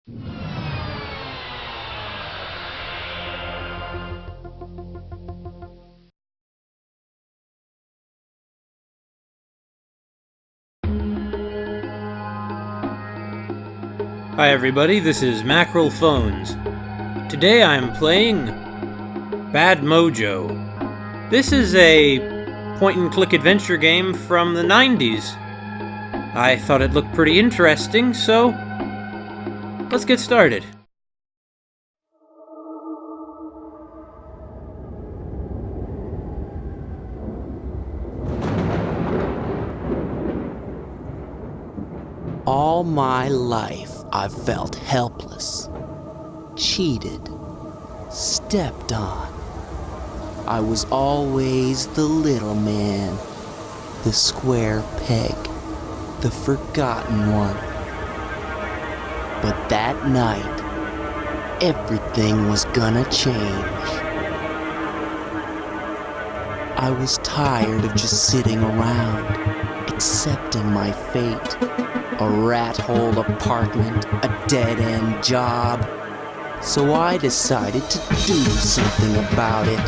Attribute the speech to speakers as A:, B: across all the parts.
A: Hi everybody, this is Mackerel Phones. Today I'm playing Bad Mojo. This is a point-and-click adventure game from the 90s. I thought it looked pretty interesting, so let's get started.
B: All my life, I've felt helpless, cheated, stepped on. I was always the little man, the square peg, the forgotten one. But that night, everything was gonna change. I was tired of just sitting around, accepting my fate. A rat-hole apartment, a dead-end job. So I decided to do something about it.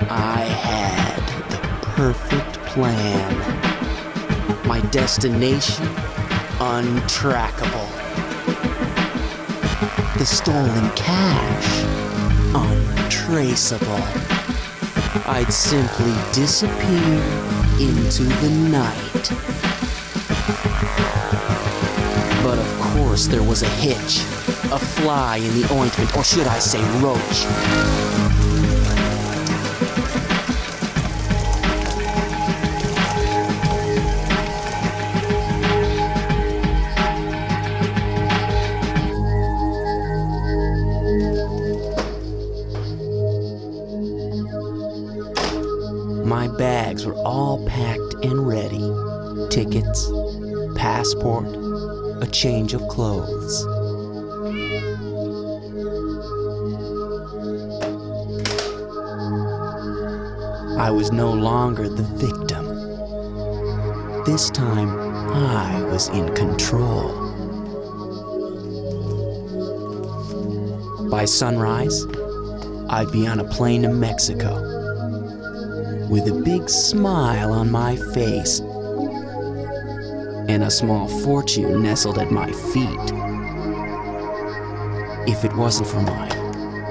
B: I had the perfect plan. My destination, untrackable. The stolen cash, untraceable. I'd simply disappear into the night. But of course there was a hitch, a fly in the ointment, or should I say roach. My bags were all packed and ready. Tickets, passport, a change of clothes. I was no longer the victim. This time, I was in control. By sunrise, I'd be on a plane to Mexico, with a big smile on my face and a small fortune nestled at my feet. If it wasn't for my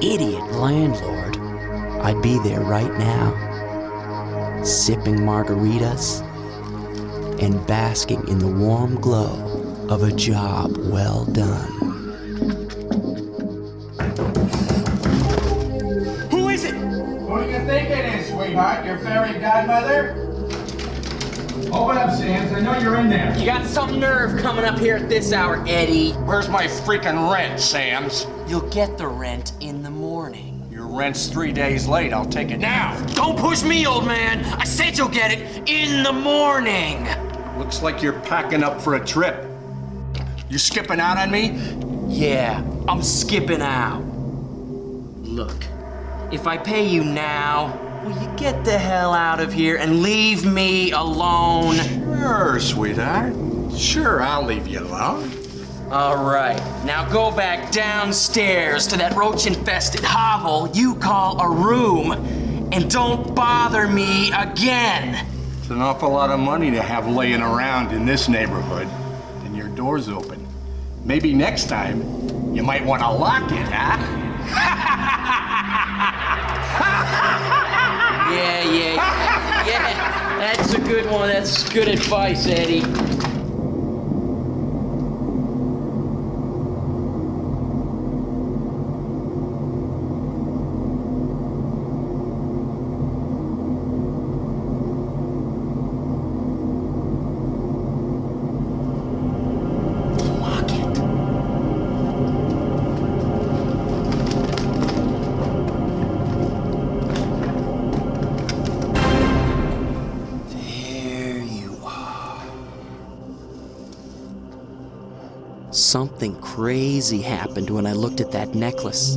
B: idiot landlord, I'd be there right now, sipping margaritas and basking in the warm glow of a job well done.
C: Who is it?
D: Who do you think it is, sweetheart? Your fairy godmother? Open up, Sands. I know you're in there.
C: You got some nerve coming up here at this hour, Eddie.
D: Where's my freaking rent, Sams?
C: You'll get the rent in the morning.
D: Your rent's 3 days late. I'll take it now.
C: Don't push me, old man. I said you'll get it in the morning.
D: Looks like you're packing up for a trip. You skipping out on me?
C: Yeah, I'm skipping out. Look, if I pay you now, will you get the hell out of here and leave me alone?
D: Sure, sweetheart. Sure, I'll leave you alone.
C: All right, now go back downstairs to that roach-infested hovel you call a room, and don't bother me again.
D: It's an awful lot of money to have laying around in this neighborhood, and your door's open. Maybe next time, you might want to lock it, huh?
C: Yeah, that's a good one. That's good advice, Eddie.
B: Something crazy happened when I looked at that necklace.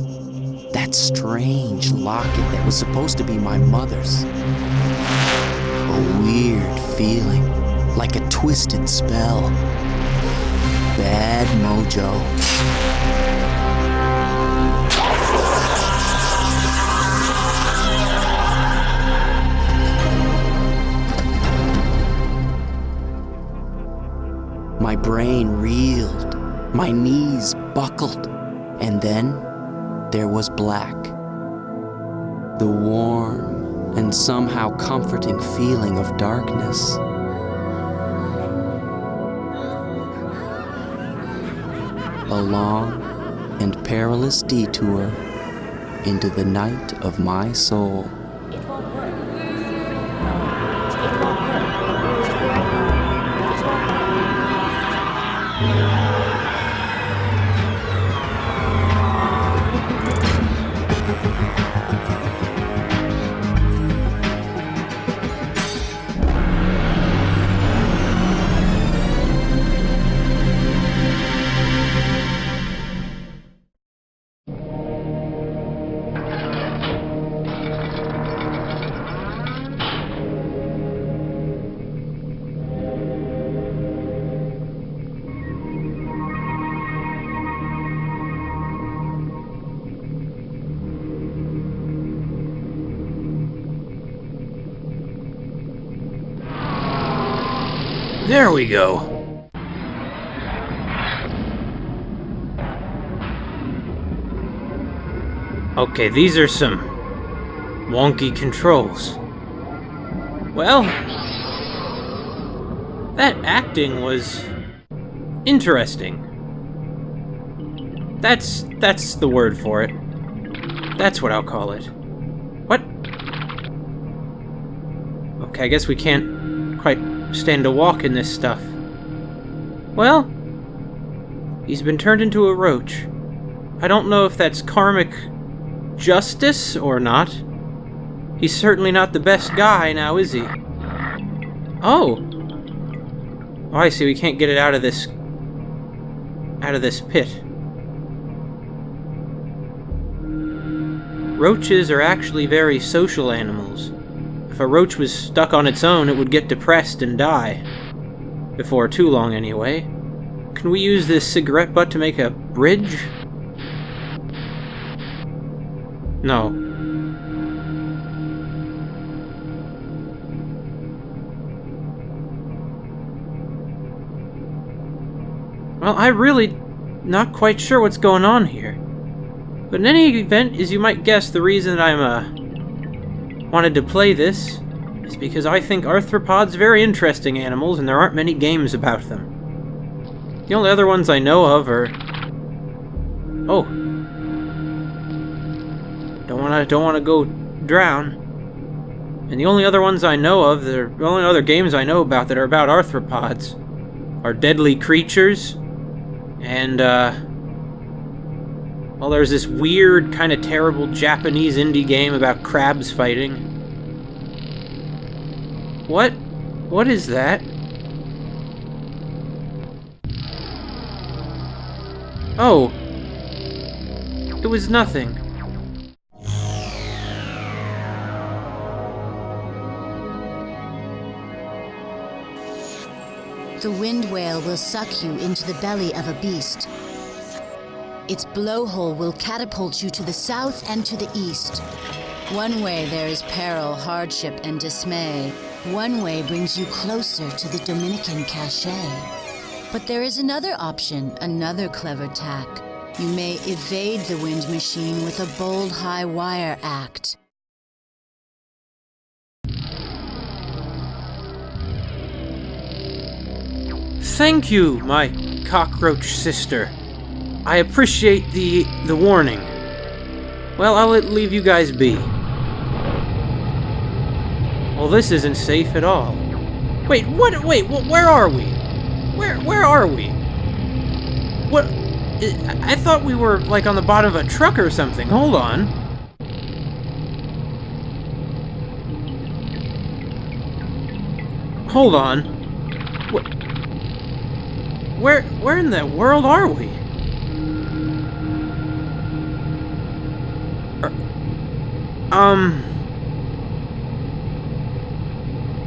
B: that strange locket that was supposed to be my mother's. A weird feeling, like a twisted spell. Bad mojo. My brain reeled, my knees buckled, and then there was black. The warm and somehow comforting feeling of darkness. A long and perilous detour into the night of my soul.
A: There we go. Okay, these are some wonky controls. Well, that acting was interesting. That's the word for it. That's what I'll call it. What? Okay, I guess we can't quite stand to walk in this stuff. Well, he's been turned into a roach. I don't know if that's karmic justice or not. He's certainly not the best guy now, is he? Oh, I see. We can't get it out of this pit. Roaches are actually very social animals. If a roach was stuck on its own, it would get depressed and die. Before too long, anyway. Can we use this cigarette butt to make a bridge? No. Well, I'm really not quite sure what's going on here. But in any event, as you might guess, the reason I'm wanted to play this is because I think arthropods very interesting animals, and there aren't many games about them. The only other ones I know of are... Oh. Don't wanna go drown. And the only other ones I know of, the only other games I know about that are about arthropods are Deadly Creatures, and well, there's this weird, kind of terrible Japanese indie game about crabs fighting. What? What is that? Oh. It was nothing.
E: The wind whale will suck you into the belly of a beast. Its blowhole will catapult you to the south and to the east. One way there is peril, hardship, and dismay. One way brings you closer to the Dominican cachet. But there is another option, another clever tack. You may evade the wind machine with a bold high wire act.
A: Thank you, my cockroach sister. I appreciate the warning. Well, I'll leave you guys be. Well, this isn't safe at all. Wait, what? Wait, where are we? Where are we? What? I thought we were, like, on the bottom of a truck or something. Hold on. Hold on. What? Where in the world are we?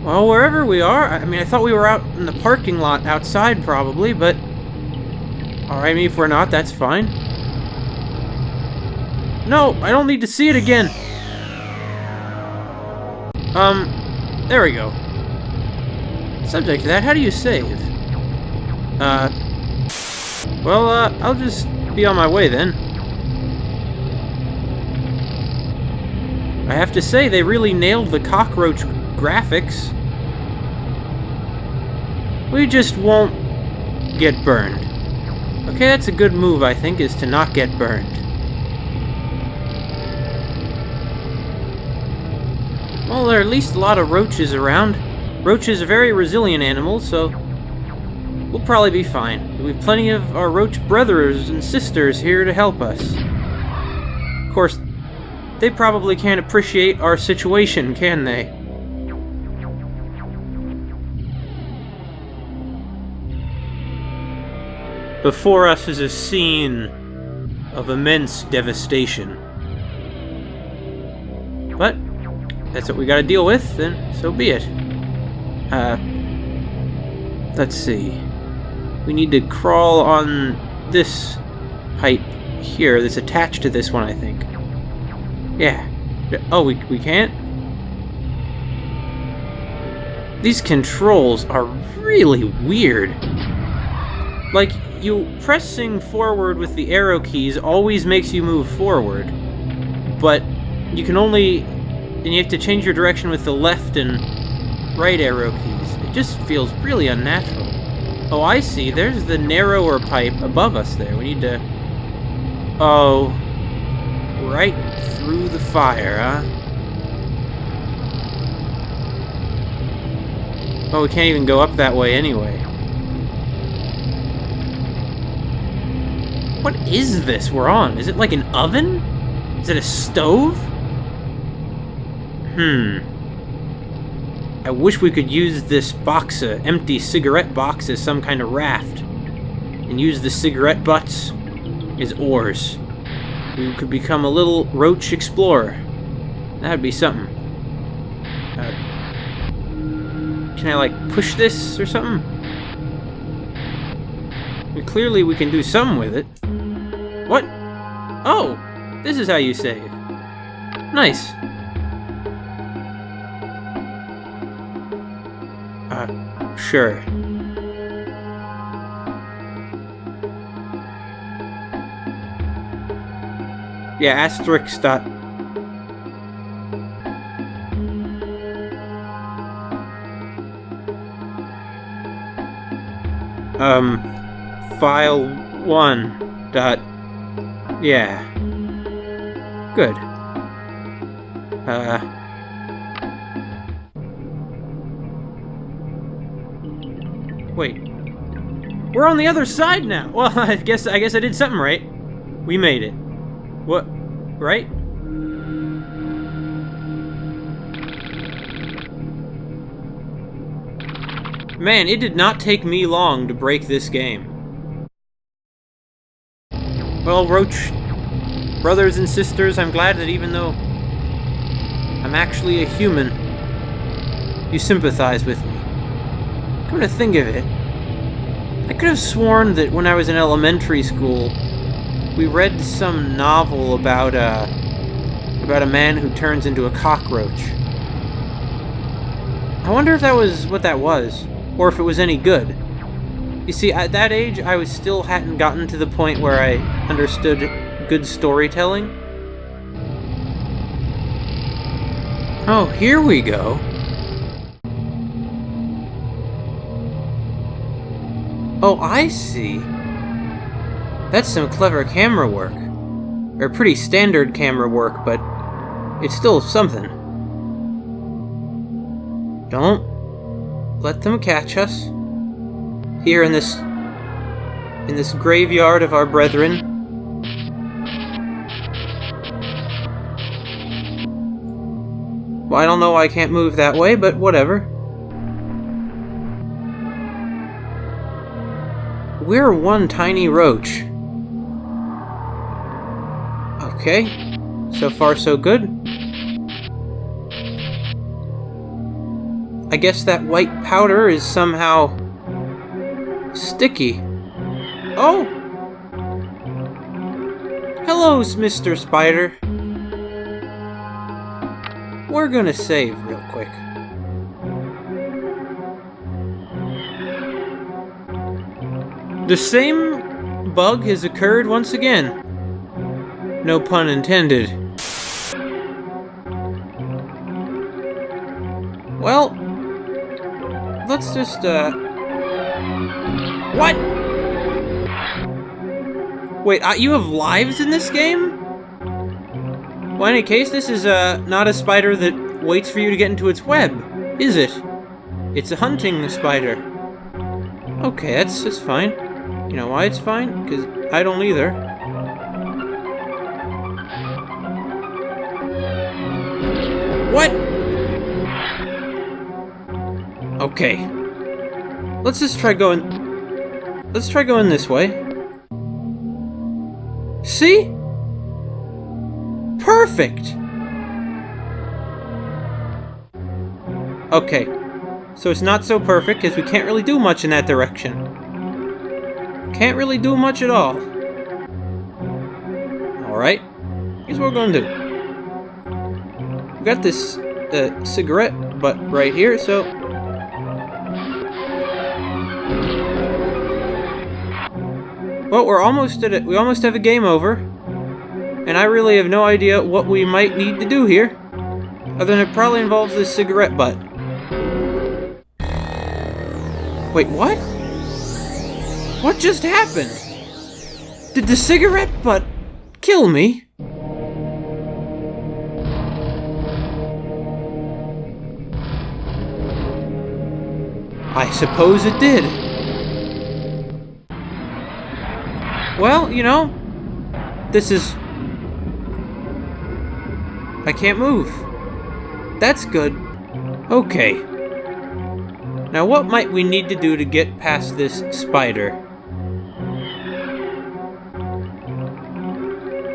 A: Well, wherever we are, I mean, I thought we were out in the parking lot outside, probably, but... Alright, I mean, if we're not, that's fine. No, I don't need to see it again! There we go. Subject to that, how do you save? Well, I'll just be on my way then. I have to say, they really nailed the cockroach graphics. We just won't get burned. Okay, that's a good move, I think, is to not get burned. Well, there are at least a lot of roaches around. Roaches are very resilient animals, so we'll probably be fine. We have plenty of our roach brothers and sisters here to help us. Of course, they probably can't appreciate our situation, can they? Before us is a scene of immense devastation. But that's what we gotta deal with, then so be it. Let's see. We need to crawl on this pipe here that's attached to this one, I think. Yeah. Oh, we can't? These controls are really weird. Like, pressing forward with the arrow keys always makes you move forward. But you can only... And you have to change your direction with the left and right arrow keys. It just feels really unnatural. Oh, I see. There's the narrower pipe above us there. We need to... Oh... Right through the fire, huh? Oh, we can't even go up that way anyway. What is this we're on? Is it like an oven? Is it a stove? I wish we could use this box, empty cigarette box, as some kind of raft. And use the cigarette butts as oars. We could become a little roach explorer. That'd be something. Can I, like, push this or something? Clearly we can do something with it. What? Oh! This is how you save. Nice. Sure. Yeah, asterisk dot. File 1 dot. Yeah. Good. Wait. We're on the other side now! Well, I guess I did something right. We made it. What? Right? Man, it did not take me long to break this game. Well, Roach brothers and sisters, I'm glad that even though I'm actually a human, you sympathize with me. Come to think of it, I could have sworn that when I was in elementary school, we read some novel about a man who turns into a cockroach. I wonder if that was what that was, or if it was any good. You see, at that age, I still hadn't gotten to the point where I understood good storytelling. Oh, here we go. Oh, I see. That's some clever camera work. Or pretty standard camera work, but it's still something. Don't let them catch us. Here in this graveyard of our brethren. Well, I don't know why I can't move that way, but whatever. We're one tiny roach. Okay, so far so good. I guess that white powder is somehow sticky. Oh! Hello, Mr. Spider. We're gonna save real quick. The same bug has occurred once again. No pun intended. Well, let's just, What? Wait, you have lives in this game? Well, in any case, this is, not a spider that waits for you to get into its web, is it? It's a hunting spider. Okay, that's fine. You know why it's fine? Because I don't either. What? Okay. Let's just try going... Let's try going this way. See? Perfect! Okay. So it's not so perfect, because we can't really do much in that direction. Can't really do much at all. Alright. Here's what we're gonna do. We got this cigarette butt right here, so... Well, we're almost at it. We almost have a game over. And I really have no idea what we might need to do here. Other than it probably involves this cigarette butt. Wait, what? What just happened? Did the cigarette butt kill me? I suppose it did. Well, you know, this is... I can't move. That's good. Okay. Now what might we need to do to get past this spider?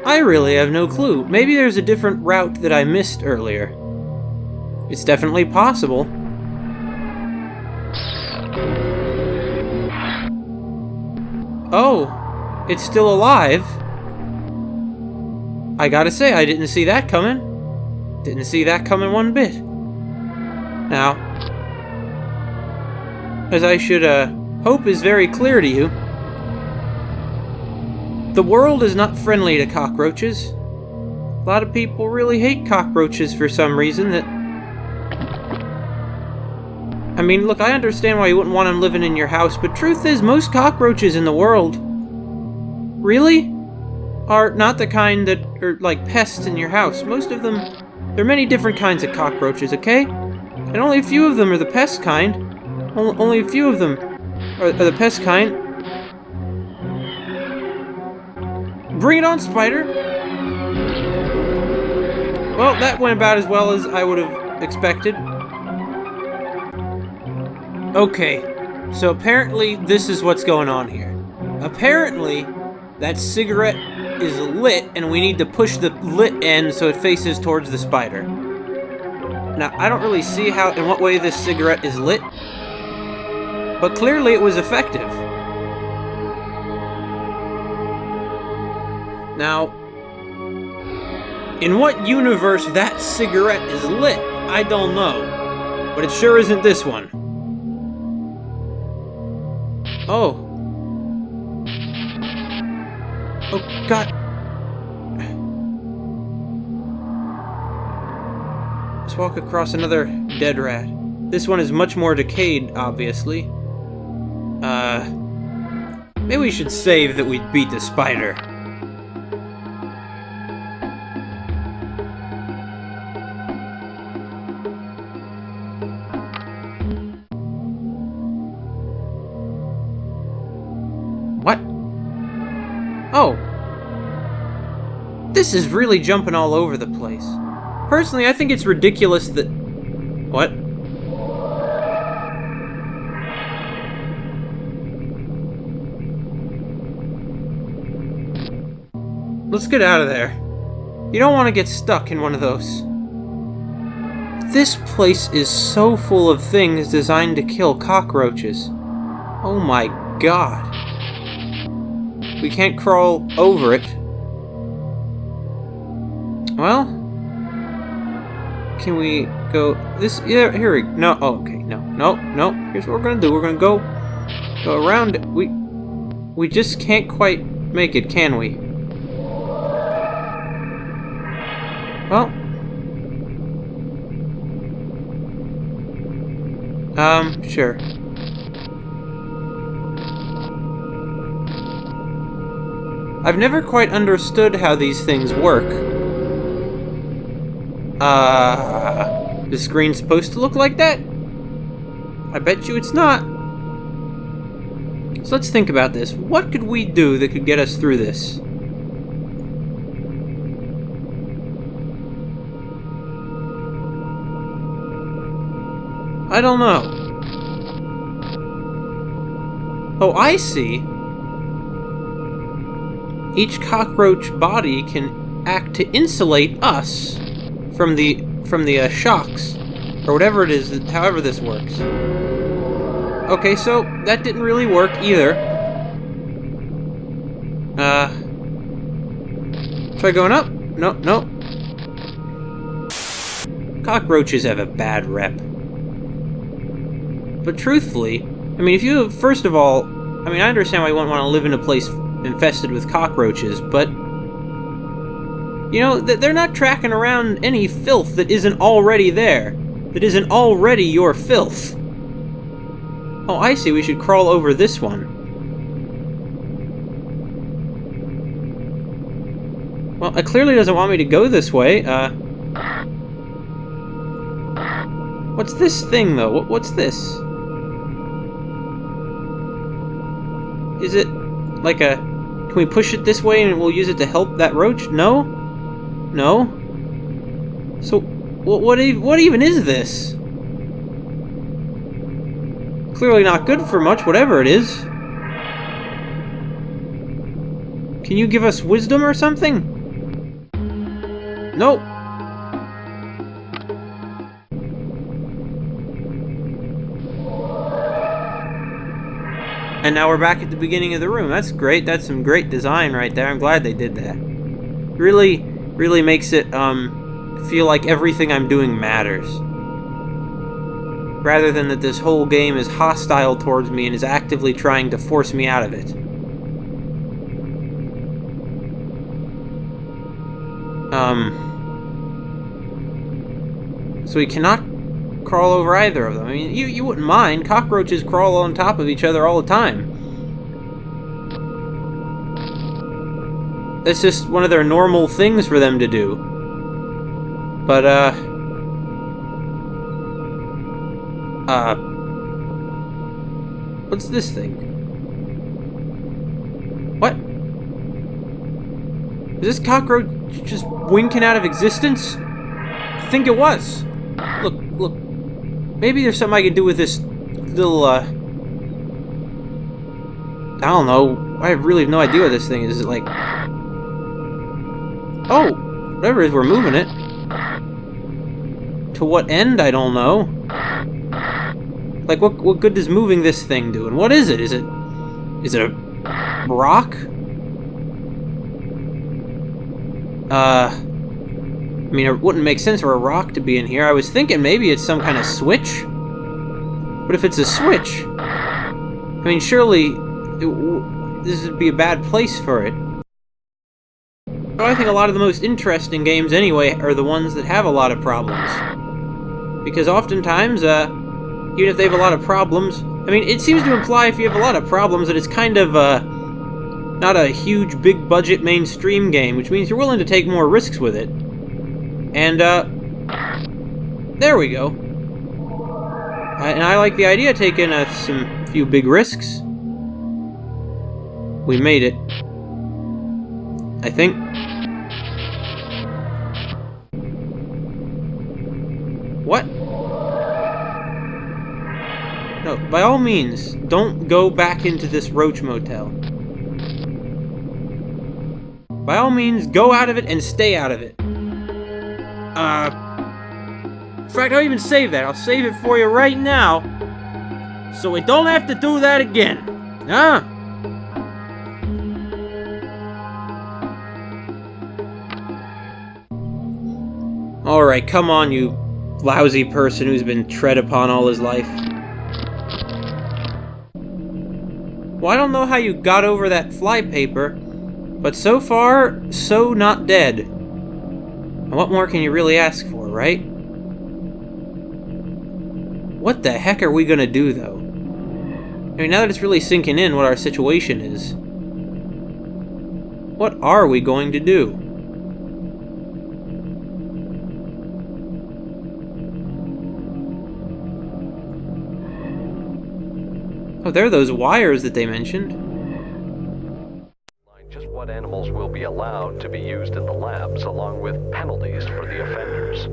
A: I really have no clue. Maybe there's a different route that I missed earlier. It's definitely possible. Oh, it's still alive. I gotta say, I didn't see that coming. Didn't see that coming one bit. Now, as I should hope is very clear to you, the world is not friendly to cockroaches. A lot of people really hate cockroaches for some reason that... I mean, look, I understand why you wouldn't want them living in your house, but truth is, most cockroaches in the world really are not the kind that are like pests in your house. Most of them, there are many different kinds of cockroaches, okay? And only a few of them are the pest kind. Only a few of them are the pest kind. Bring it on, spider! Well, that went about as well as I would have expected. Okay, so apparently this is what's going on here. Apparently, that cigarette is lit, and we need to push the lit end so it faces towards the spider. Now, I don't really see how, in what way this cigarette is lit, but clearly it was effective. Now, in what universe that cigarette is lit, I don't know, but it sure isn't this one. Oh. Oh, God. Let's walk across another dead rat. This one is much more decayed, obviously. Maybe we should save that we beat the spider. What? Oh. This is really jumping all over the place. Personally, I think it's ridiculous that... What? Let's get out of there. You don't want to get stuck in one of those This place is so full of things designed to kill cockroaches. Oh my god. We can't crawl over it. Well, can we go this? Yeah, here we no. Oh, okay, no. Here's what we're gonna do. We're gonna go around it. We just can't quite make it, can we? Well, sure. I've never quite understood how these things work. The screen's supposed to look like that? I bet you it's not. So let's think about this. What could we do that could get us through this? I don't know. Oh, I see. Each cockroach body can act to insulate us from the shocks, or whatever it is, however this works. Okay, so that didn't really work either. Try going up? No. Cockroaches have a bad rep. But truthfully, I mean, if you, first of all, I mean, I understand why you wouldn't want to live in a place infested with cockroaches, but, you know, they're not tracking around any filth that isn't already there, that isn't already your filth. Oh, I see, we should crawl over this one. Well, it clearly doesn't want me to go this way, What's this thing, though? What's this? Is it like a... Can we push it this way and we'll use it to help that roach? No? No? So, what even is this? Clearly not good for much, whatever it is. Can you give us wisdom or something? Nope. And now we're back at the beginning of the room. That's great. That's some great design right there. I'm glad they did that. Really makes it feel like everything I'm doing matters. Rather than that this whole game is hostile towards me and is actively trying to force me out of it. So we cannot crawl over either of them. I mean, you wouldn't mind. Cockroaches crawl on top of each other all the time. It's just one of their normal things for them to do. But, what's this thing? What? Is this cockroach just winking out of existence? I think it was. Look. Maybe there's something I can do with this little, I don't know. I really have no idea what this thing is. Is it like... Oh! Whatever it is, we're moving it. To what end? I don't know. Like, what good does moving this thing do? And what is it? Is it a rock? I mean, it wouldn't make sense for a rock to be in here. I was thinking maybe it's some kind of switch. But if it's a switch, I mean, surely this would be a bad place for it. But I think a lot of the most interesting games, anyway, are the ones that have a lot of problems. Because oftentimes, even if they have a lot of problems, I mean, it seems to imply if you have a lot of problems that it's kind of, not a huge, big-budget mainstream game, which means you're willing to take more risks with it. And, there we go. And I like the idea of taking some few big risks. We made it. I think. What? No, by all means, don't go back into this roach motel. By all means, go out of it and stay out of it. fact, I'll even save that. I'll save it for you right now, so we don't have to do that again. Huh? Alright, come on, you lousy person who's been tread upon all his life. Well, I don't know how you got over that flypaper, but so far, so not dead. And what more can you really ask for, right? What the heck are we gonna do, though? I mean, now that it's really sinking in what our situation is, what are we going to do? Oh, there are those wires that they mentioned.
F: Just what animals will be allowed to be used in the labs, along with penalties for the offenders.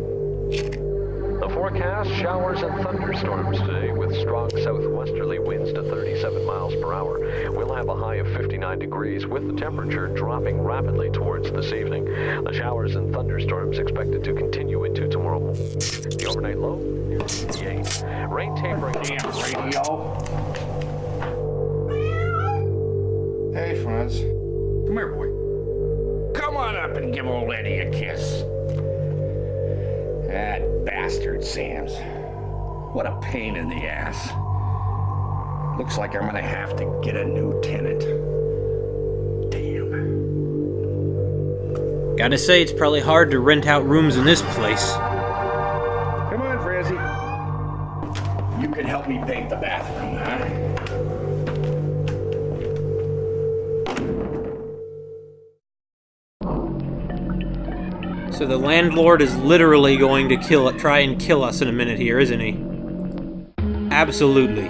F: The forecast, showers and thunderstorms today with strong southwesterly winds to 37 miles per hour. We'll have a high of 59 degrees with the temperature dropping rapidly towards this evening. The showers and thunderstorms expected to continue into tomorrow morning. The overnight low near 58. Rain tapering.
D: Damn radio. Hey, Franz. Come here, boy. Come on up and give old Eddie a kiss. That bastard, Sam's. What a pain in the ass. Looks like I'm gonna have to get a new tenant. Damn.
A: Gotta say, it's probably hard to rent out rooms in this place.
D: Come on, Francie. You can help me paint the bathroom, huh?
A: So the landlord is literally going to try and kill us in a minute here, isn't he? Absolutely.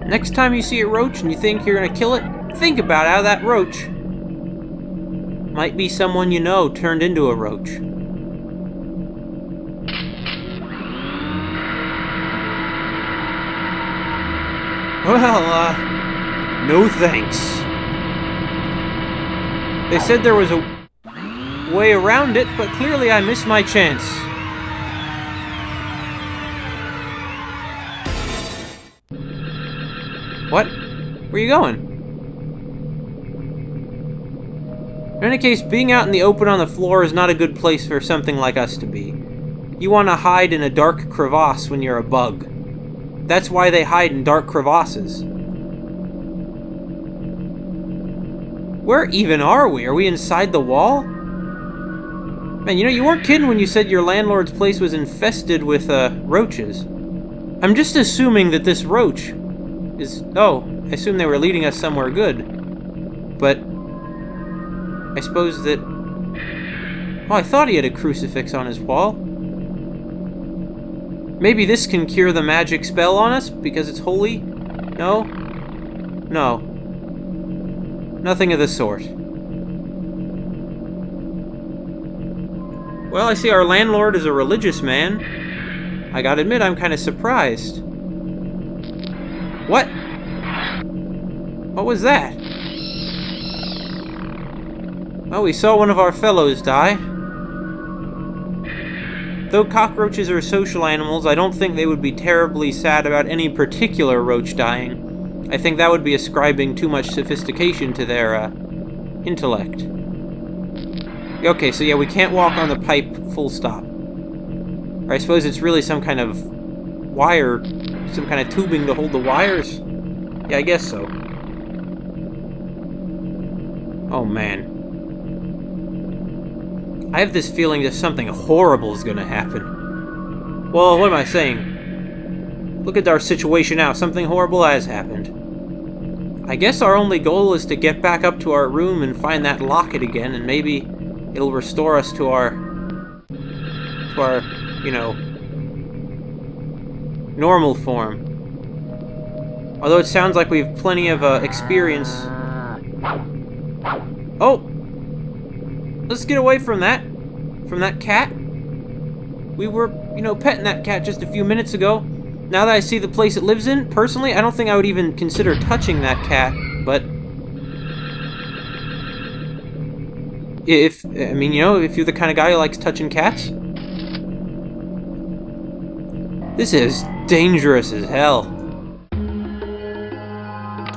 A: Next time you see a roach and you think you're gonna kill it, think about how that roach might be someone you know turned into a roach. Well, no thanks. They said there was a way around it, but clearly I missed my chance. What? Where are you going? In any case, being out in the open on the floor is not a good place for something like us to be. You want to hide in a dark crevasse when you're a bug. That's why they hide in dark crevasses. Where even are we? Are we inside the wall? Man, you know, you weren't kidding when you said your landlord's place was infested with, roaches. I'm just assuming that this roach is... Oh, I assume they were leading us somewhere good. But... I suppose that... Oh, I thought he had a crucifix on his wall. Maybe this can cure the magic spell on us because it's holy? No? No. Nothing of the sort. Well, I see our landlord is a religious man. I gotta admit, I'm kind of surprised. What? What was that? Oh, we saw one of our fellows die. Though cockroaches are social animals, I don't think they would be terribly sad about any particular roach dying. I think that would be ascribing too much sophistication to their, intellect. Okay, so yeah, we can't walk on the pipe full stop. Or I suppose it's really some kind of wire, some kind of tubing to hold the wires? Yeah, I guess so. Oh, man. I have this feeling that something horrible is going to happen. Well, what am I saying? Look at our situation now. Something horrible has happened. I guess our only goal is to get back up to our room and find that locket again, and maybe it'll restore us to our, you know, normal form. Although it sounds like we have plenty of experience. Oh! Let's get away from that cat. We were, you know, petting that cat just a few minutes ago. now that I see the place it lives in, personally, I don't think I would even consider touching that cat, but... if you're the kind of guy who likes touching cats... This is dangerous as hell.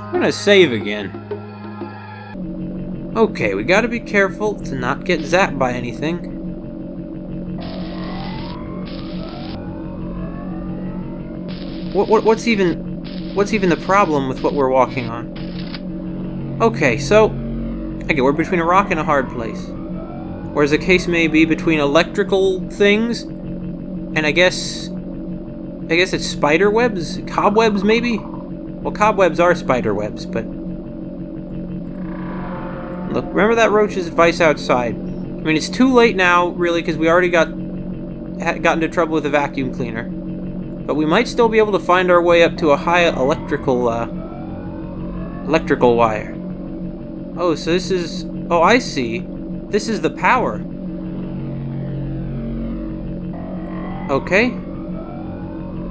A: I'm gonna save again. Okay, we gotta be careful to not get zapped by anything. What's even the problem with what we're walking on? Okay, so we're between a rock and a hard place. Or as the case may be, between electrical things and I guess it's spider webs? Cobwebs, maybe? Well, cobwebs are spider webs, but... Look, remember that roach's advice outside. I mean, it's too late now, really, because we already got into trouble with a vacuum cleaner. But we might still be able to find our way up to a high electrical wire. Oh, so this is... Oh, I see. This is the power. Okay.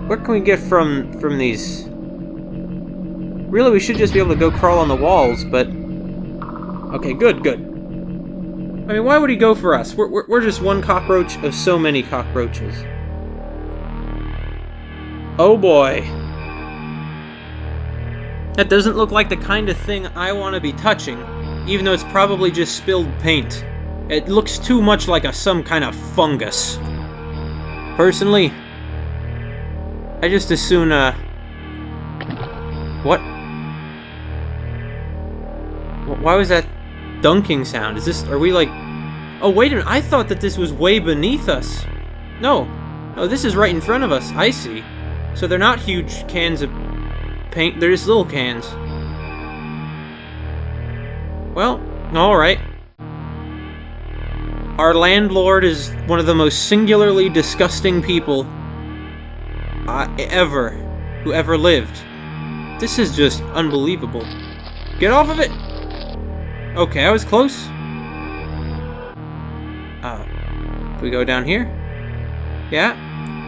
A: Where can we get from these? Really, we should just be able to go crawl on the walls, but... Okay, good. I mean, why would he go for us? We're just one cockroach of so many cockroaches. Oh boy. That doesn't look like the kind of thing I want to be touching, even though it's probably just spilled paint. It looks too much like some kind of fungus. Personally, I just as soon, What? Why was that dunking sound? Are we like... Oh, wait a minute, I thought that this was way beneath us. No, this is right in front of us, I see. So they're not huge cans of paint, they're just little cans. Well, alright. Our landlord is one of the most singularly disgusting people who ever lived. This is just unbelievable. Get off of it! Okay, I was close. If we go down here? Yeah,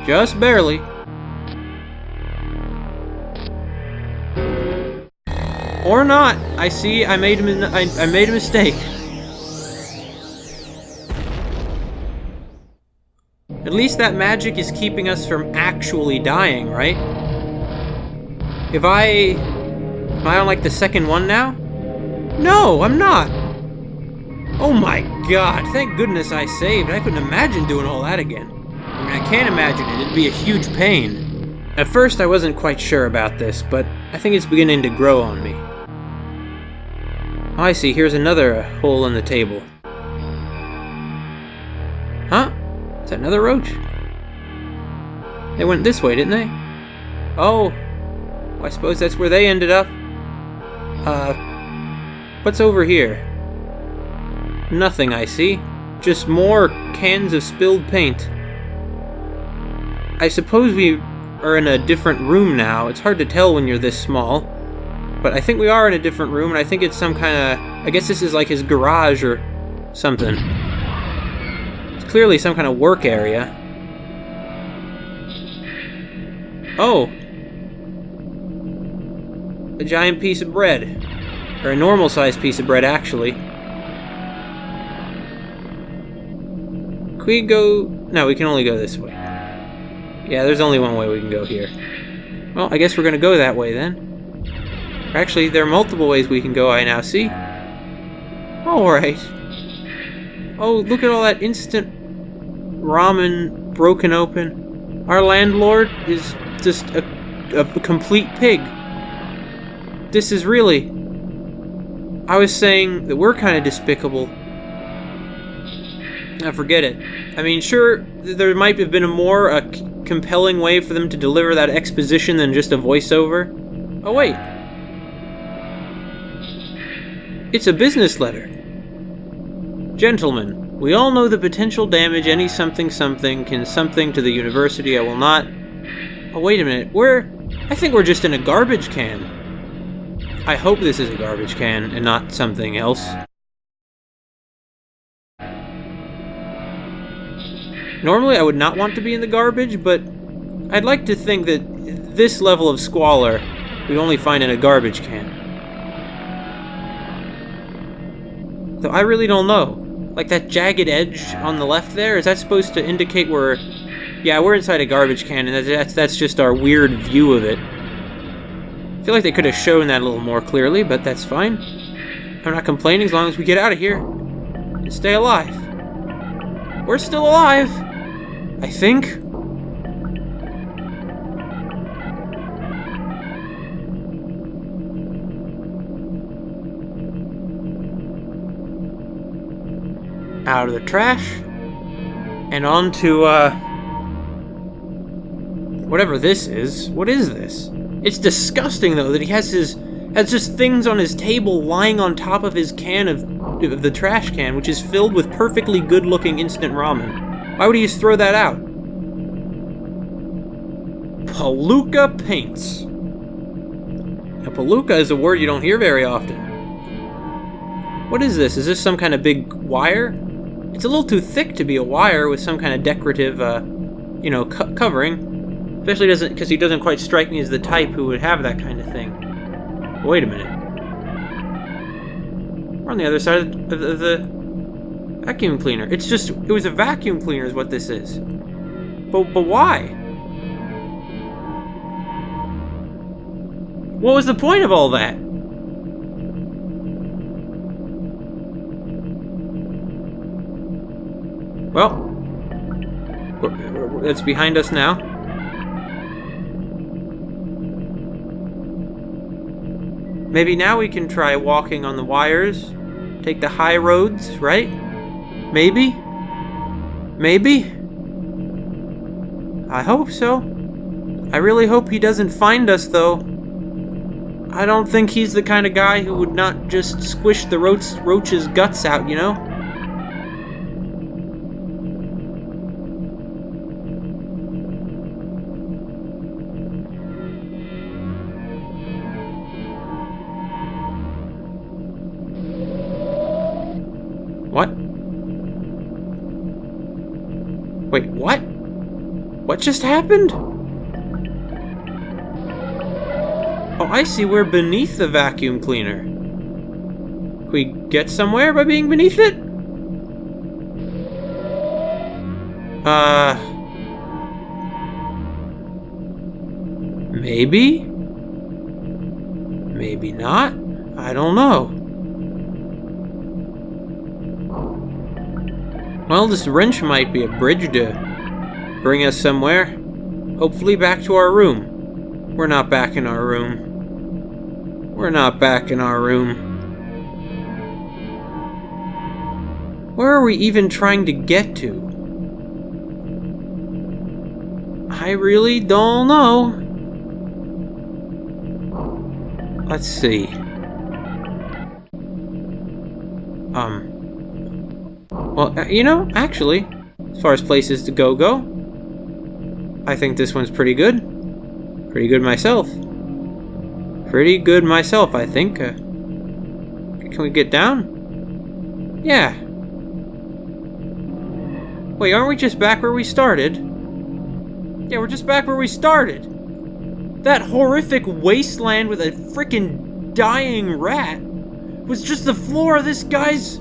A: just barely. Or not. I see. I made a mistake. At least that magic is keeping us from actually dying, right? Am I on like the second one now? No, I'm not. Oh my god, thank goodness I saved. I couldn't imagine doing all that again. I mean, I can't imagine it. It'd be a huge pain. At first, I wasn't quite sure about this, but I think it's beginning to grow on me. Oh, I see. Here's another hole in the table. Huh? Is that another roach? They went this way, didn't they? Oh. Well, I suppose that's where they ended up. What's over here? Nothing, I see. Just more cans of spilled paint. I suppose we are in a different room now. It's hard to tell when you're this small. But I think we are in a different room, and I think it's some kind of... I guess this is like his garage or something. It's clearly some kind of work area. Oh! A giant piece of bread. Or a normal-sized piece of bread, actually. Can we go... No, we can only go this way. Yeah, there's only one way we can go here. Well, I guess we're gonna go that way, then. Actually, there are multiple ways we can go, I now see. Alright. Oh, look at all that instant ramen broken open. Our landlord is just a complete pig. This is really... I was saying that we're kind of despicable. Now forget it. I mean, sure, there might have been a more compelling way for them to deliver that exposition than just a voiceover. Oh, wait. It's a business letter. Gentlemen, we all know the potential damage any something can something to the university. I will not... Oh, wait a minute. I think we're just in a garbage can. I hope this is a garbage can and not something else. Normally I would not want to be in the garbage, but I'd like to think that this level of squalor we'd only find in a garbage can. Though I really don't know. Like that jagged edge on the left there, is that supposed to indicate we're... Yeah, we're inside a garbage can, and that's just our weird view of it. I feel like they could have shown that a little more clearly, but that's fine. I'm not complaining as long as we get out of here and stay alive. We're still alive, I think. Out of the trash and onto whatever this is. What is this? It's disgusting though that he has just things on his table lying on top of his can of the trash can, which is filled with perfectly good-looking instant ramen. Why would he just throw that out? Palooka paints. Now, palooka is a word you don't hear very often. What is this? Is this some kind of big wire? It's a little too thick to be a wire with some kind of decorative, covering. Especially because he doesn't quite strike me as the type who would have that kind of thing. Wait a minute. We're on the other side of the vacuum cleaner. It was a vacuum cleaner is what this is. But why? What was the point of all that? Well, it's behind us now. Maybe now we can try walking on the wires. Take the high roads, right? Maybe? Maybe? I hope so. I really hope he doesn't find us, though. I don't think he's the kind of guy who would not just squish the roach's guts out, you know? What? Wait, what? What just happened? Oh, I see, we're beneath the vacuum cleaner. Can we get somewhere by being beneath it? Maybe? Maybe not? I don't know. Well, this wrench might be a bridge to bring us somewhere. Hopefully back to our room. We're not back in our room. We're not back in our room. Where are we even trying to get to? I really don't know. Let's see. Well, actually, as far as places to go, I think this one's pretty good. Pretty good myself. Pretty good myself, I think. Can we get down? Yeah. Wait, aren't we just back where we started? Yeah, we're just back where we started. That horrific wasteland with a frickin' dying rat was just the floor of this guy's...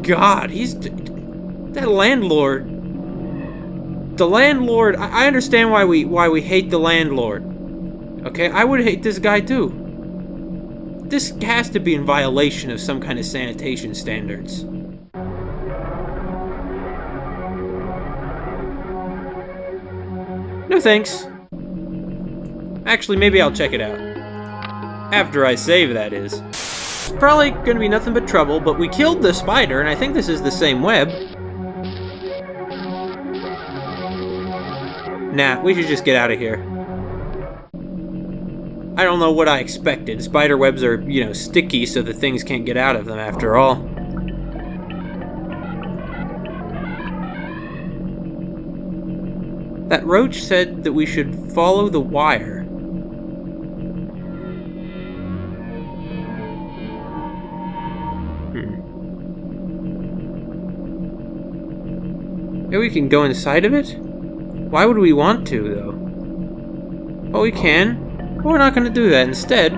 A: God, that landlord. The landlord. I understand why we hate the landlord. Okay, I would hate this guy too. This has to be in violation of some kind of sanitation standards. No thanks. Actually, maybe I'll check it out. After I save, that is. It's probably gonna be nothing but trouble, but we killed the spider, and I think this is the same web. Nah, we should just get out of here. I don't know what I expected. Spider webs are, sticky so that things can't get out of them after all. That roach said that we should follow the wire. Maybe we can go inside of it? Why would we want to, though? Well, we can. But we're not going to do that. Instead,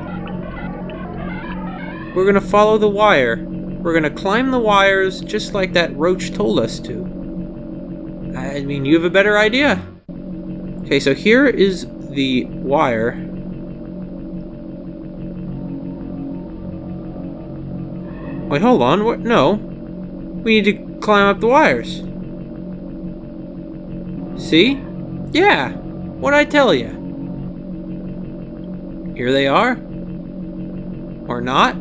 A: we're going to follow the wire. We're going to climb the wires just like that roach told us to. I mean, you have a better idea. Okay, so here is the wire. Wait, hold on. What? No. We need to climb up the wires. See? Yeah. What'd I tell you? Here they are. Or not.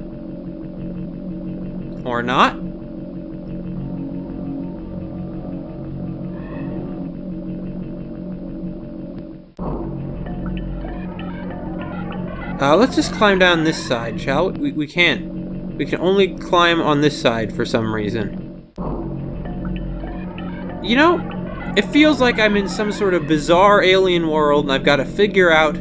A: Or not. Let's just climb down this side, shall we? We can't. We can only climb on this side for some reason. You know, it feels like I'm in some sort of bizarre alien world and I've got to figure out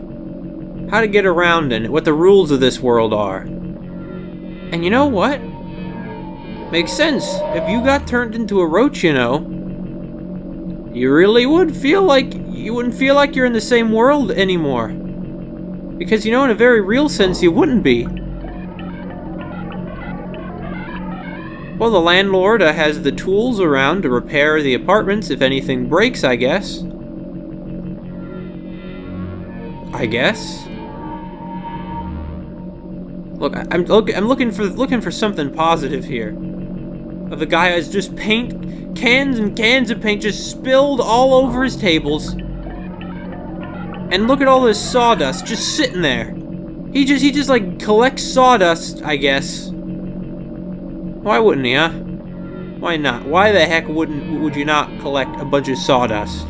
A: how to get around in it, what the rules of this world are. And you know what? Makes sense. If you got turned into a roach, you know, you really would feel like you wouldn't feel like you're in the same world anymore. Because, you know, in a very real sense, you wouldn't be. Well, the landlord has the tools around to repair the apartments if anything breaks, I guess. Look, I'm looking for something positive here. Of the guy who has just cans and cans of paint just spilled all over his tables. And look at all this sawdust just sitting there. He just like collects sawdust, I guess. Why wouldn't he, huh? Why not? Why the heck would you not collect a bunch of sawdust?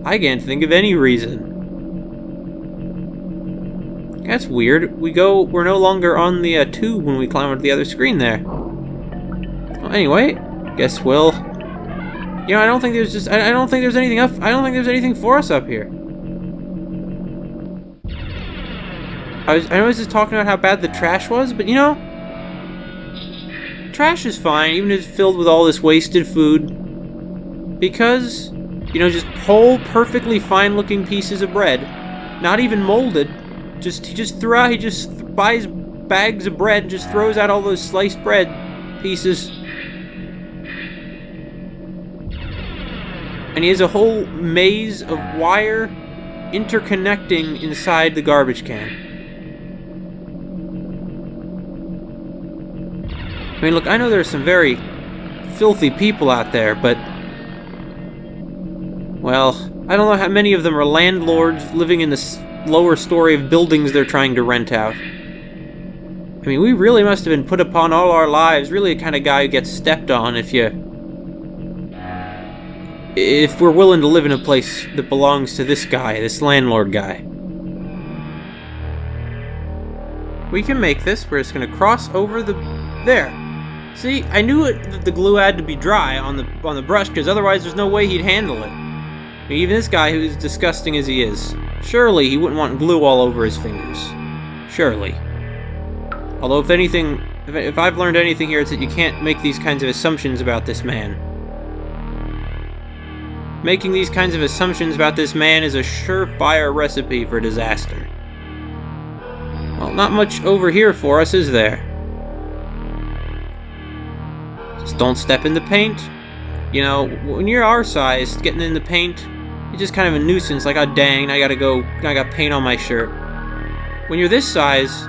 A: I can't think of any reason. That's weird. We're no longer on the tube when we climb onto the other screen there. Well, anyway, guess we'll. You know, I don't think there's anything up. I don't think there's anything for us up here. I was just talking about how bad the trash was, but you know, trash is fine, even if it's filled with all this wasted food. Because, you know, just whole, perfectly fine-looking pieces of bread, not even molded. He just buys bags of bread and just throws out all those sliced bread pieces. And he has a whole maze of wire interconnecting inside the garbage can. I mean, look, I know there's some very filthy people out there, but... well, I don't know how many of them are landlords living in the lower story of buildings they're trying to rent out. I mean, we really must have been put upon all our lives, really the kind of guy who gets stepped on if we're willing to live in a place that belongs to this guy, this landlord guy. We can make this. We're just going to cross over there. See, I knew that the glue had to be dry on the brush, because otherwise there's no way he'd handle it. I mean, even this guy, who's as disgusting as he is, surely he wouldn't want glue all over his fingers. Surely. Although, if anything, if I've learned anything here, it's that you can't make these kinds of assumptions about this man. Making these kinds of assumptions about this man is a surefire recipe for disaster. Well, not much over here for us, is there? Just don't step in the paint. You know, when you're our size, getting in the paint, it's just kind of a nuisance. Like, oh dang, I got paint on my shirt. When you're this size,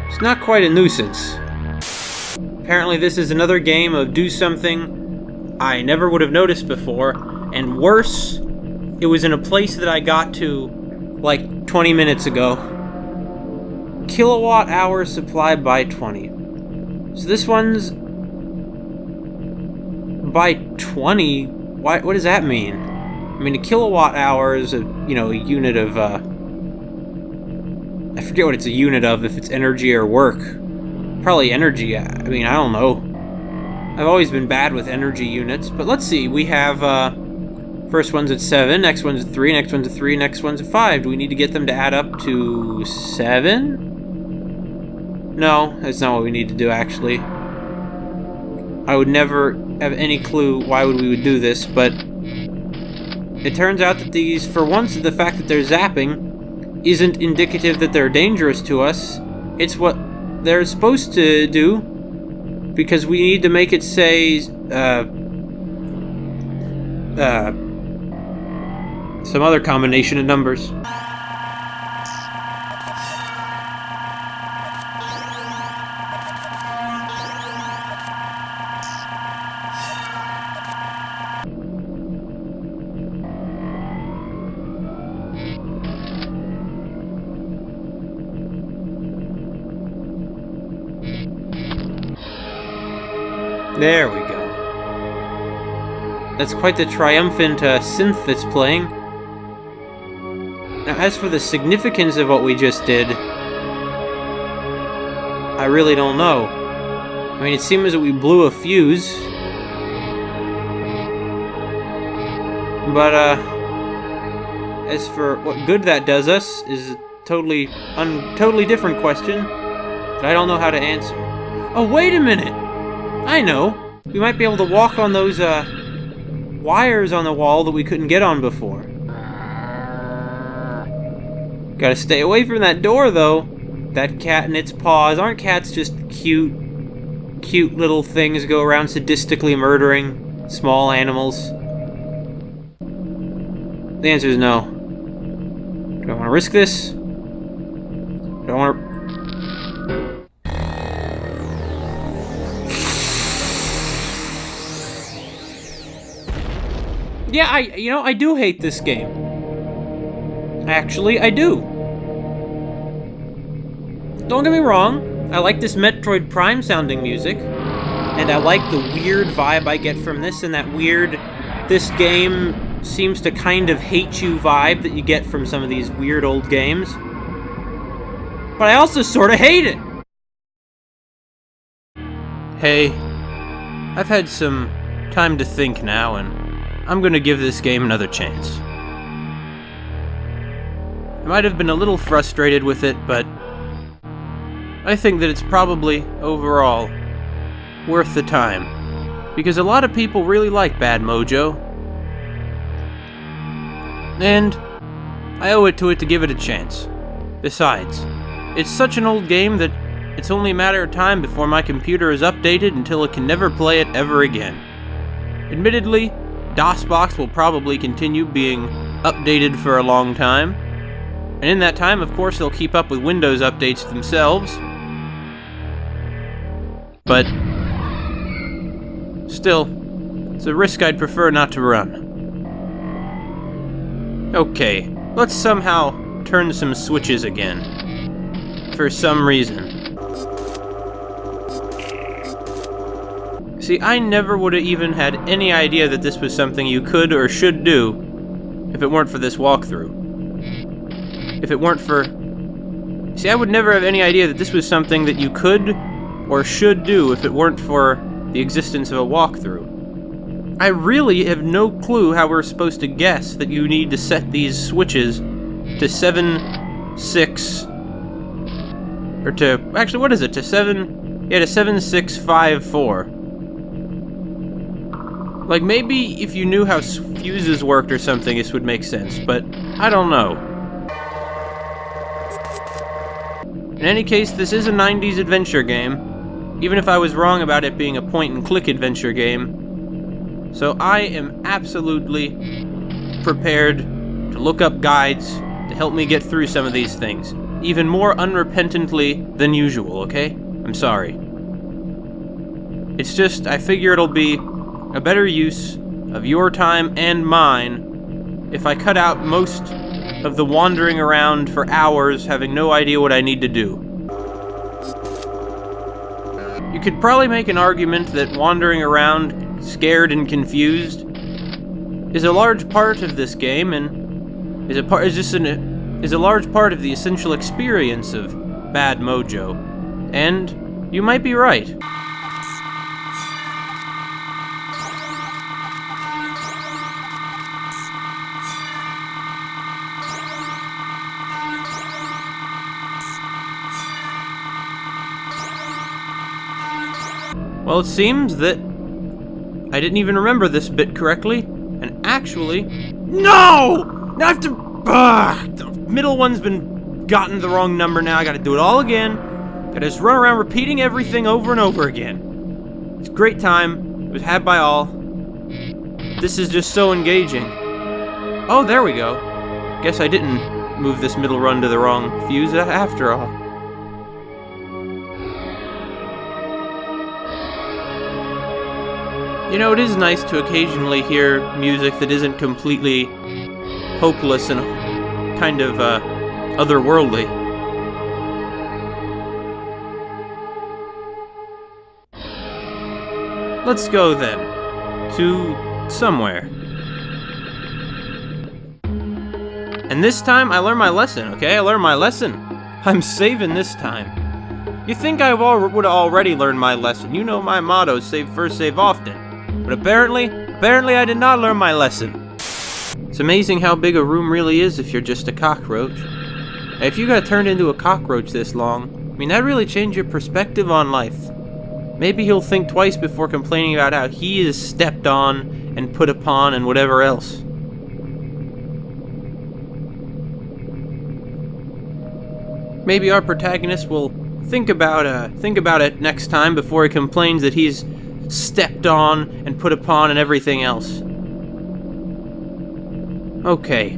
A: it's not quite a nuisance. Apparently this is another game of do something I never would have noticed before, and worse, it was in a place that I got to like 20 minutes ago. Kilowatt hours supplied by 20. So this one's by 20. What does that mean? I mean, a kilowatt hour is a unit of I forget what it's a unit of, if it's energy or work. Probably energy. I mean, I don't know. I've always been bad with energy units, but let's see. We have first one's at 7, next one's at 3, next one's at 3, next one's at 5. Do we need to get them to add up to 7? No, that's not what we need to do, actually. I would never have any clue why we would do this, but it turns out that these, for once, the fact that they're zapping isn't indicative that they're dangerous to us. It's what they're supposed to do, because we need to make it say, some other combination of numbers. There we go. That's quite the triumphant synth that's playing. Now, as for the significance of what we just did, I really don't know. I mean, it seems that we blew a fuse. But, as for what good that does us is a totally different question that I don't know how to answer. Oh, wait a minute! I know! We might be able to walk on those, wires on the wall that we couldn't get on before. Gotta stay away from that door, though. That cat and its paws. Aren't cats just cute little things go around sadistically murdering small animals? The answer is no. Do I want to risk this? Do I want to... Yeah, I do hate this game. Actually, I do. Don't get me wrong, I like this Metroid Prime sounding music, and I like the weird vibe I get from this, and that weird, this game seems to kind of hate you vibe that you get from some of these weird old games. But I also sort of hate it! Hey, I've had some time to think now, and I'm gonna give this game another chance. I might have been a little frustrated with it, but I think that it's probably, overall, worth the time. Because a lot of people really like Bad Mojo. And I owe it to give it a chance. Besides, it's such an old game that it's only a matter of time before my computer is updated until it can never play it ever again. Admittedly, DOSBox will probably continue being updated for a long time, and in that time, of course, they'll keep up with Windows updates themselves. But still, it's a risk I'd prefer not to run. Okay, let's somehow turn some switches again. For some reason. See, I never would have even had any idea that this was something you could or should do if it weren't for this walkthrough. If it weren't for... See, I would never have any idea that this was something that you could or should do if it weren't for the existence of a walkthrough. I really have no clue how we're supposed to guess that you need to set these switches to 7, 6... Or to... Actually, what is it? To 7... Yeah, to 7, 6, 5, 4. Like, maybe if you knew how fuses worked or something, this would make sense, but I don't know. In any case, this is a 90s adventure game, even if I was wrong about it being a point-and-click adventure game. So I am absolutely prepared to look up guides to help me get through some of these things, even more unrepentantly than usual, okay? I'm sorry. It's just, I figure it'll be a better use of your time and mine if I cut out most of the wandering around for hours having no idea what I need to do. You could probably make an argument that wandering around scared and confused is a large part of this game and is a large part of the essential experience of Bad Mojo. And you might be right. Well, it seems that I didn't even remember this bit correctly. And actually... No! Now I have to... the middle one's been gotten the wrong number now. I gotta do it all again. Gotta just run around repeating everything over and over again. It's a great time. It was had by all. This is just so engaging. Oh, there we go. Guess I didn't move this middle run to the wrong fuse after all. You know, it is nice to occasionally hear music that isn't completely hopeless and kind of otherworldly. Let's go then to somewhere. And this time I learned my lesson, okay? I learned my lesson. I'm saving this time. You think I would have already learned my lesson. You know my motto, save first, save often. But apparently I did not learn my lesson. It's amazing how big a room really is if you're just a cockroach. If you got turned into a cockroach this long, I mean, that really changed your perspective on life. Maybe he'll think twice before complaining about how he is stepped on and put upon and whatever else. Maybe our protagonist will think about it next time before he complains that he's stepped on and put upon and everything else. Okay,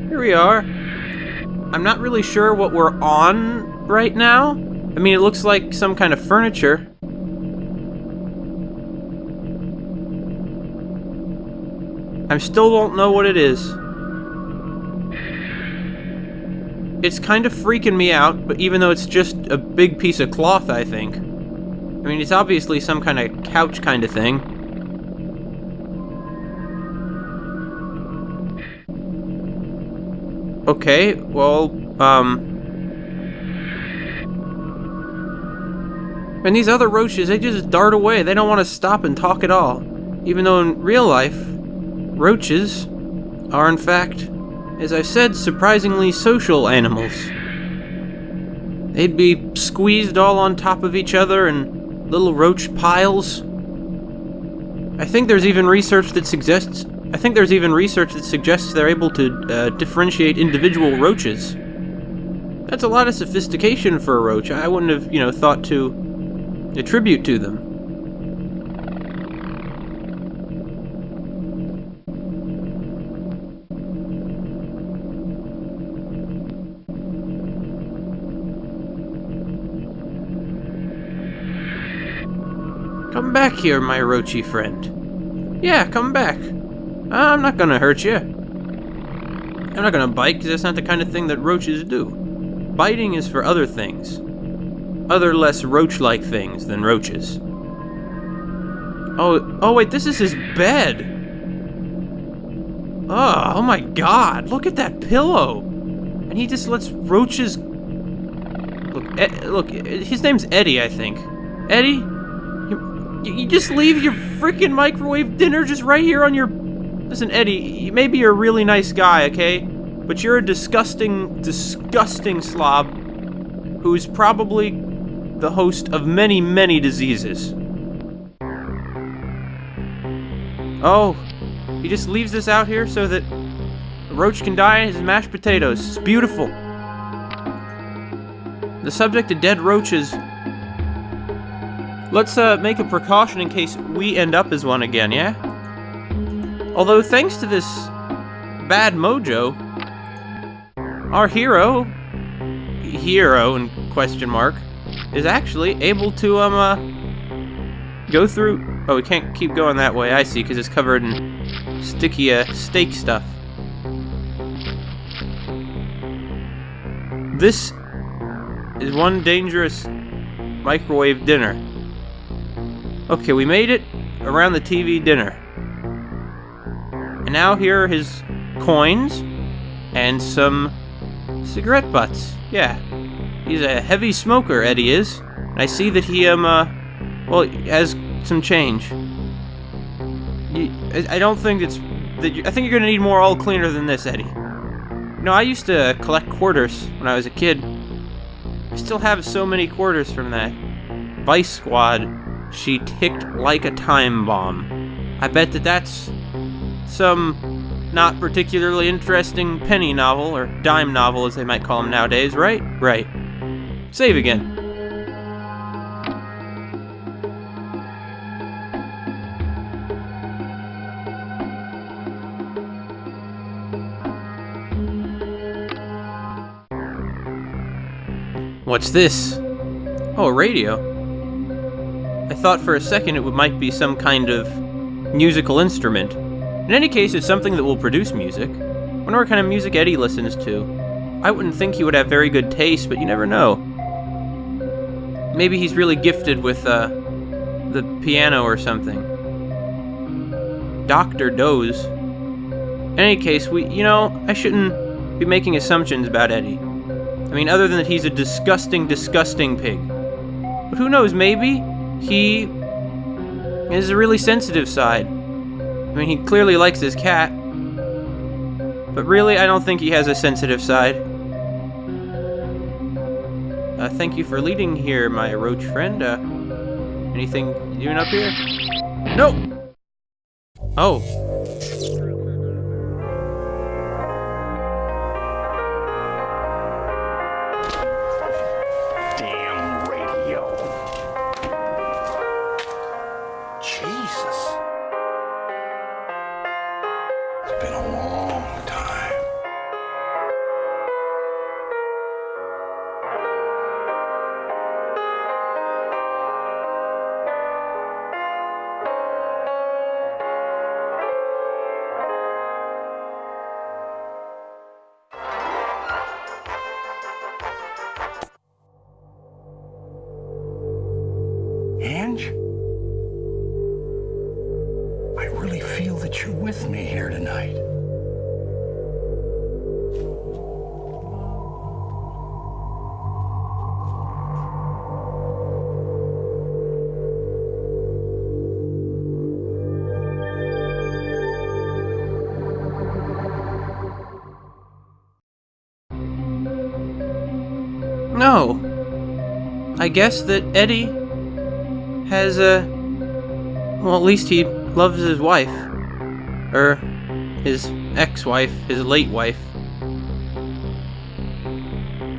A: here we are. I'm not really sure what we're on right now. I mean, it looks like some kind of furniture. I still don't know what it is. It's kind of freaking me out, but even though it's just a big piece of cloth, I think. I mean, it's obviously some kind of couch kind of thing. Okay, well, and these other roaches, they just dart away. They don't want to stop and talk at all. Even though in real life, roaches are in fact, as I've said, surprisingly social animals. They'd be squeezed all on top of each other in little roach piles. I think there's even research that suggests they're able to differentiate individual roaches. That's a lot of sophistication for a roach. I wouldn't have, thought to attribute to them. Come back here, my roachy friend. Yeah, come back. I'm not gonna hurt you. I'm not gonna bite, because that's not the kind of thing that roaches do. Biting is for other things. Other less roach-like things than roaches. Oh wait, this is his bed. Oh my god, look at that pillow. And he just lets roaches... Look, his name's Eddie, I think. Eddie? You just leave your freaking microwave dinner just right here on your... Listen, Eddie, maybe you're a really nice guy, okay? But you're a disgusting, disgusting slob who's probably the host of many, many diseases. Oh, he just leaves this out here so that a roach can die in his mashed potatoes. It's beautiful. The subject of dead roaches... Let's make a precaution in case we end up as one again, yeah? Although thanks to this bad Mojo, our hero in question mark, is actually able to go through... Oh, we can't keep going that way, I see, because it's covered in sticky steak stuff. This is one dangerous microwave dinner. Okay, we made it around the TV dinner. And now here are his coins and some cigarette butts. Yeah, he's a heavy smoker, Eddie is. And I see that he, has some change. I don't think it's... I think you're gonna need more all cleaner than this, Eddie. You know, I used to collect quarters when I was a kid. I still have so many quarters from that. Vice Squad. She ticked like a time bomb. I bet that's some not particularly interesting penny novel, or dime novel as they might call them nowadays, right? Right. Save again. What's this? Oh, a radio. I thought for a second it might be some kind of musical instrument. In any case, it's something that will produce music. Wonder what kind of music Eddie listens to. I wouldn't think he would have very good taste, but you never know. Maybe he's really gifted with the piano or something. Dr. Doze. In any case, I shouldn't be making assumptions about Eddie. I mean, other than that he's a disgusting, disgusting pig. But who knows, maybe he has a really sensitive side. I mean, he clearly likes his cat. But really, I don't think he has a sensitive side. Thank you for leading here, my roach friend. Anything you doing up here? Nope! Oh.
D: Damn radio. Jesus. It's been a long time. Ange? I really feel that you're with me here tonight.
A: No. I guess that Eddie has well, at least he loves his wife. Or his ex-wife, his late wife.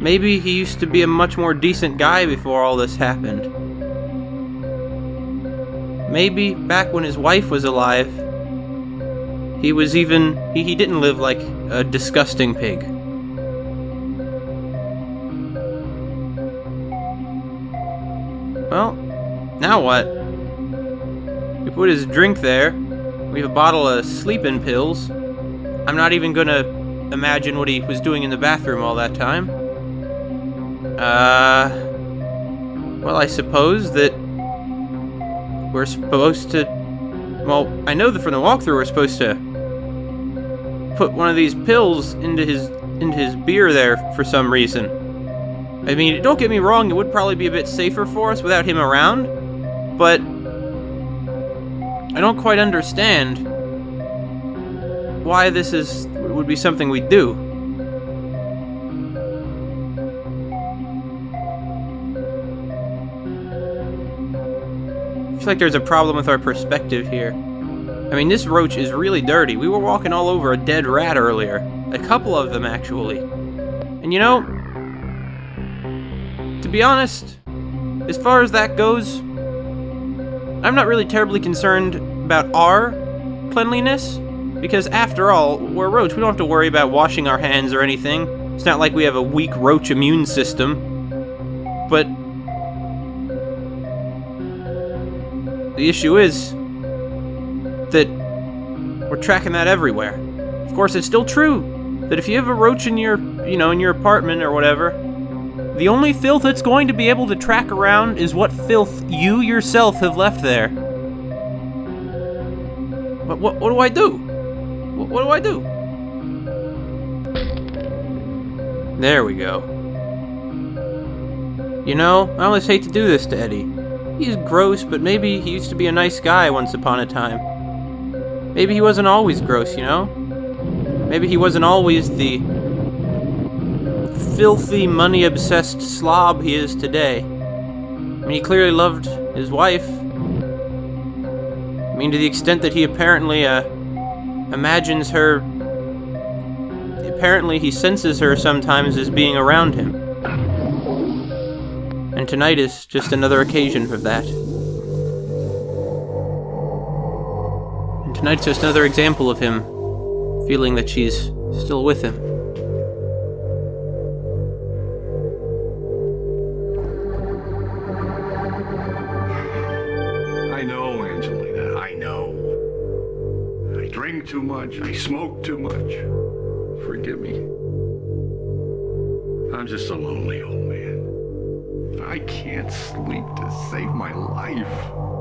A: Maybe he used to be a much more decent guy before all this happened. Maybe back when his wife was alive, he was even... he didn't live like a disgusting pig. Well, now what? We put his drink there. We have a bottle of sleeping pills. I'm not even gonna imagine what he was doing in the bathroom all that time. Well, I suppose that we're supposed to... well, I know that from the walkthrough we're supposed to put one of these pills into his beer there for some reason. I mean, don't get me wrong, it would probably be a bit safer for us without him around, but I don't quite understand why this would be something we do. I feel like there's a problem with our perspective here. I mean, this roach is really dirty. We were walking all over a dead rat earlier. A couple of them, actually. And you know, to be honest, as far as that goes, I'm not really terribly concerned about our cleanliness, because after all, we're a roach. We don't have to worry about washing our hands or anything. It's not like we have a weak roach immune system. But the issue is that we're tracking that everywhere. Of course, it's still true that if you have a roach in your, in your apartment or whatever, the only filth it's going to be able to track around is what filth you yourself have left there. But what do I do? What do I do? There we go. I always hate to do this to Eddie. He's gross, but maybe he used to be a nice guy once upon a time. Maybe he wasn't always gross, Maybe he wasn't always the filthy, money-obsessed slob he is today. I mean, he clearly loved his wife. I mean, to the extent that he apparently, imagines her... Apparently he senses her sometimes as being around him. And tonight is just another occasion for that. And tonight's just another example of him feeling that she's still with him.
D: I know, Angelina, I know. I drink too much, I smoke too much. Forgive me. I'm just a lonely old man. I can't sleep to save my life.